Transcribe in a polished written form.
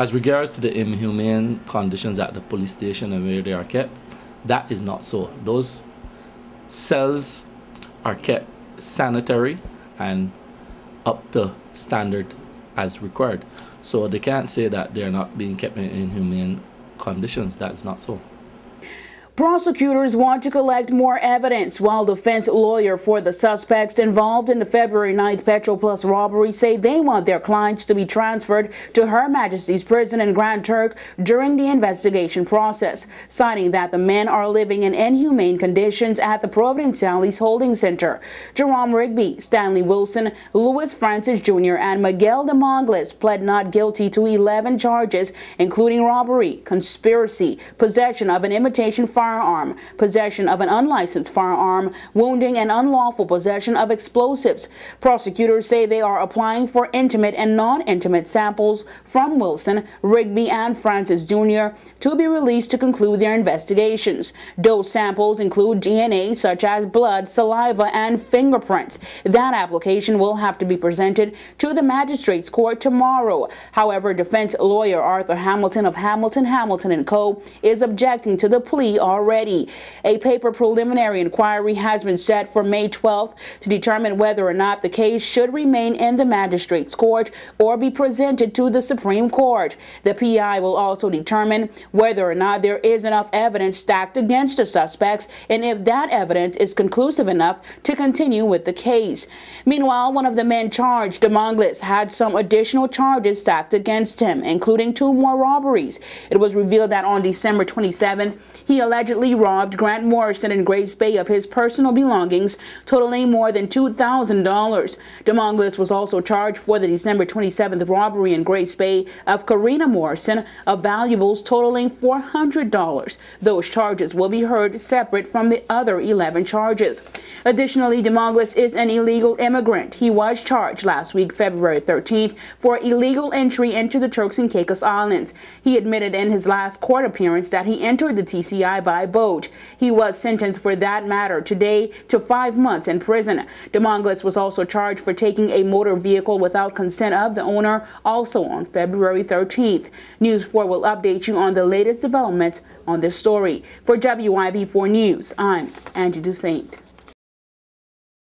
As regards to the inhumane conditions at the police station and where they are kept, that is not so. Those cells are kept sanitary and up to standard as required. So they can't say that they're not being kept in inhumane conditions. That is not so. Prosecutors want to collect more evidence, while defense lawyer for the suspects involved in the February 9th Petroplus robbery say they want their clients to be transferred to Her Majesty's prison in Grand Turk during the investigation process, citing that the men are living in inhumane conditions at the Providenciales Holding Center. Jerome Rigby, Stanley Wilson, Louis Francis Jr., and Miguel de Mongles pled not guilty to 11 charges, including robbery, conspiracy, possession of an imitation firearm, possession of an unlicensed firearm, wounding, and unlawful possession of explosives. Prosecutors say they are applying for intimate and non-intimate samples from Wilson, Rigby, and Francis Jr. to be released to conclude their investigations. Those samples include DNA such as blood, saliva, and fingerprints. That application will have to be presented to the Magistrates Court tomorrow. However, defense lawyer Arthur Hamilton of Hamilton & Co. is objecting to the plea already. A paper preliminary inquiry has been set for May 12th to determine whether or not the case should remain in the Magistrates Court or be presented to the Supreme Court. The PI will also determine whether or not there is enough evidence stacked against the suspects and if that evidence is conclusive enough to continue with the case. Meanwhile, one of the men charged, de Mongles, had some additional charges stacked against him, including 2 more robberies. It was revealed that on December 27th, he allegedly robbed Grant Morrison in Grace Bay of his personal belongings, totaling more than $2,000. De Mongles was also charged for the December 27th robbery in Grace Bay of Karina Morrison of valuables totaling $400. Those charges will be heard separate from the other 11 charges. Additionally, de Mongles is an illegal immigrant. He was charged last week, February 13th, for illegal entry into the Turks and Caicos Islands. He admitted in his last court appearance that he entered the TCI by boat. He was sentenced for that matter today to 5 months in prison. De Mongles was also charged for taking a motor vehicle without consent of the owner, also on February 13th. News 4 will update you on the latest developments on this story. For WIV4 News, I'm Angie Toussaint.